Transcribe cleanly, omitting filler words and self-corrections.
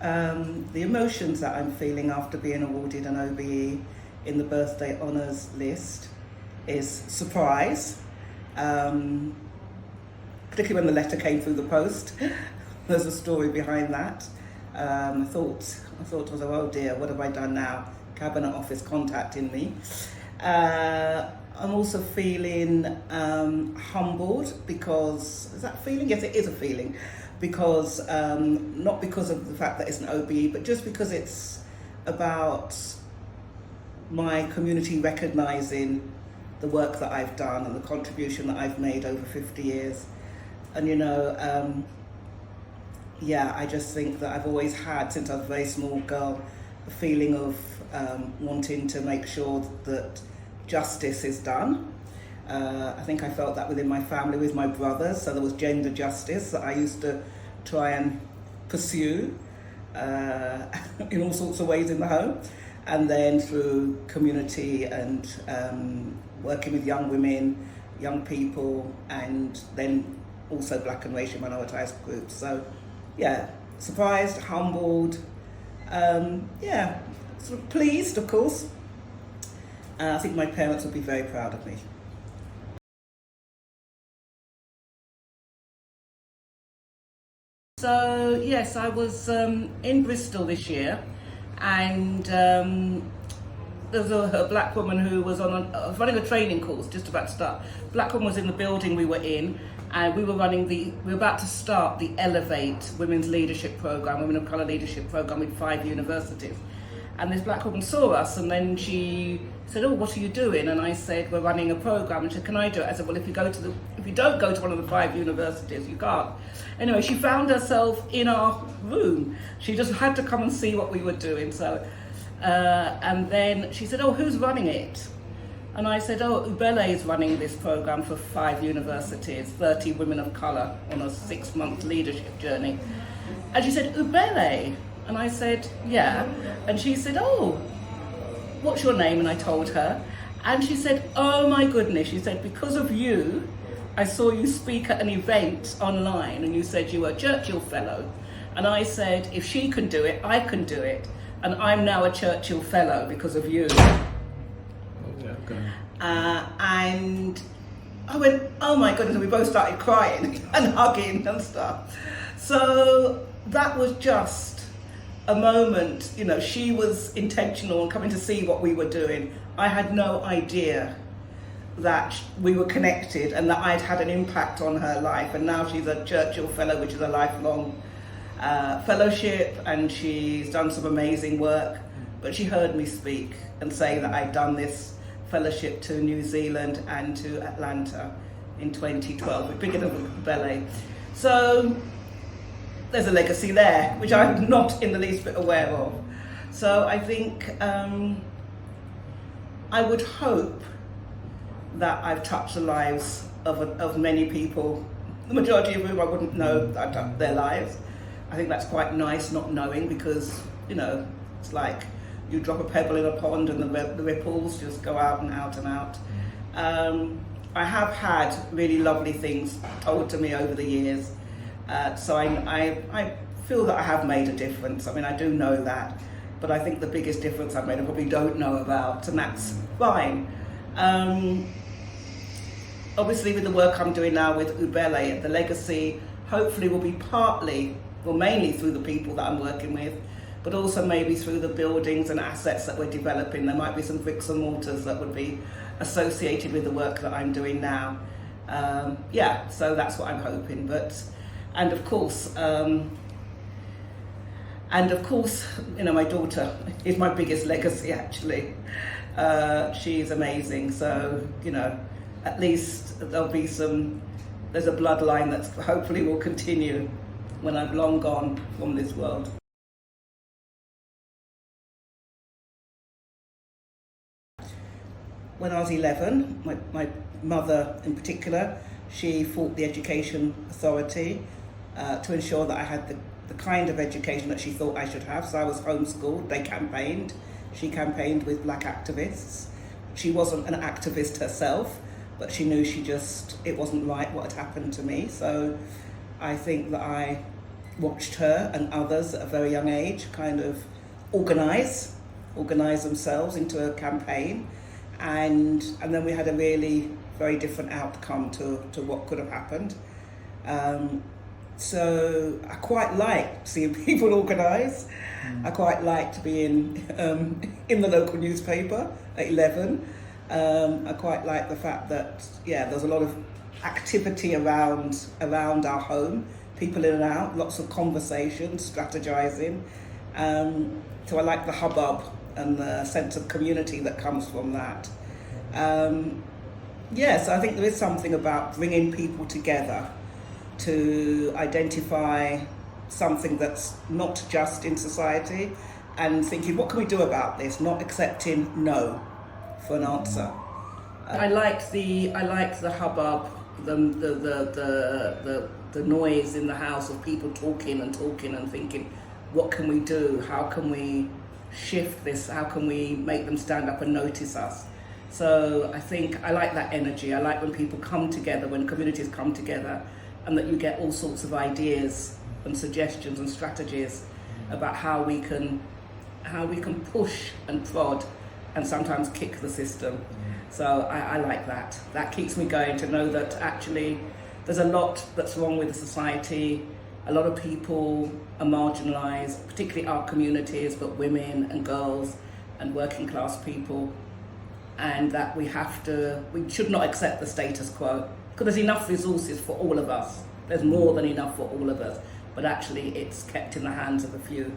The emotions that I'm feeling after being awarded an OBE in the birthday honours list is surprise, particularly when the letter came through the post. There's a story behind that. I thought I was, oh dear, what have I done now? Cabinet Office contacting me. I'm also feeling humbled because, is that a feeling? Yes, it is a feeling. Because, not because of the fact that it's an OBE, but just because it's about my community recognising the work that I've done and the contribution that I've made over 50 years. And I just think that I've always had, since I was a very small girl, a feeling of wanting to make sure that justice is done. I think I felt that within my family with my brothers, so there was gender justice that I used to try and pursue in all sorts of ways in the home, and then through community and working with young women, young people, and then also black and racial minoritized groups. So yeah, surprised, humbled, sort of pleased, of course. I think my parents would be very proud of me. So yes, I was in Bristol this year, and there was a black woman who was running a training course just about to start. Black woman was in the building we were in, and we were about to start the Elevate Women's Leadership Programme, Women of Colour Leadership Programme with 5 universities. And this black woman saw us, and then she said, "Oh, what are you doing?" And I said, "We're running a programme." And she said, "Can I do it?" I said, "Well, if you don't go to one of the 5 universities, you can't." Anyway, she found herself in our room. She just had to come and see what we were doing. So, and then she said, "Oh, who's running it?" And I said, "Oh, OBE is running this programme for 5 universities, 30 women of colour on a 6-month leadership journey." And she said, "OBE?" And I said, "Yeah." And she said, "Oh, what's your name?" And I told her. And she said, "Oh my goodness," she said, "because of you, I saw you speak at an event online, and you said you were a Churchill Fellow." And I said, "If she can do it, I can do it. And I'm now a Churchill Fellow because of you." Okay. And I went, "Oh my goodness," and we both started crying and hugging and stuff. So that was just a moment, she was intentional in coming to see what we were doing. I had no idea that we were connected and that I'd had an impact on her life. And now she's a Churchill Fellow, which is a lifelong fellowship, and she's done some amazing work. But she heard me speak and say that I'd done this fellowship to New Zealand and to Atlanta in 2012. We're bigger than ballet. So there's a legacy there, which I'm not in the least bit aware of. So I think I would hope that I've touched the lives of many people, the majority of whom I wouldn't know that I've touched their lives. I think that's quite nice, not knowing, because, it's like you drop a pebble in a pond and the ripples just go out and out and out. I have had really lovely things told to me over the years. So I feel that I have made a difference. I mean, I do know that, but I think the biggest difference I've made I probably don't know about, and that's fine. Obviously, with the work I'm doing now with OBE, the legacy hopefully will be mainly through the people that I'm working with, but also maybe through the buildings and assets that we're developing. There might be some bricks and mortars that would be associated with the work that I'm doing now. So that's what I'm hoping. And of course, my daughter is my biggest legacy, actually. She's amazing. So, at least there's a bloodline that hopefully will continue when I'm long gone from this world. When I was 11, my mother in particular, she fought the Education Authority to ensure that I had the kind of education that she thought I should have. So I was homeschooled. They campaigned. She campaigned with black activists. She wasn't an activist herself, but she knew it wasn't right what had happened to me. So I think that I watched her and others at a very young age kind of organise themselves into a campaign, and then we had a really very different outcome to what could have happened. So I quite like seeing people organise. I quite like to be in the local newspaper at 11. I quite like the fact that there's a lot of activity around our home, people in and out, lots of conversations, strategizing. So I like the hubbub and the sense of community that comes from that. So I think there is something about bringing people together to identify something that's not just in society, and thinking, what can we do about this? Not accepting no for an answer. I liked the hubbub, the noise in the house of people talking and thinking, what can we do? How can we shift this? How can we make them stand up and notice us? So I think I like that energy. I like when people come together, when communities come together, and that you get all sorts of ideas and suggestions and strategies about how we can push and prod and sometimes kick the system. So I like that. That keeps me going, to know that actually there's a lot that's wrong with the society. A lot of people are marginalised, particularly our communities, but women and girls and working class people, and that we should not accept the status quo, because there's enough resources for all of us. There's more than enough for all of us, but actually it's kept in the hands of a few.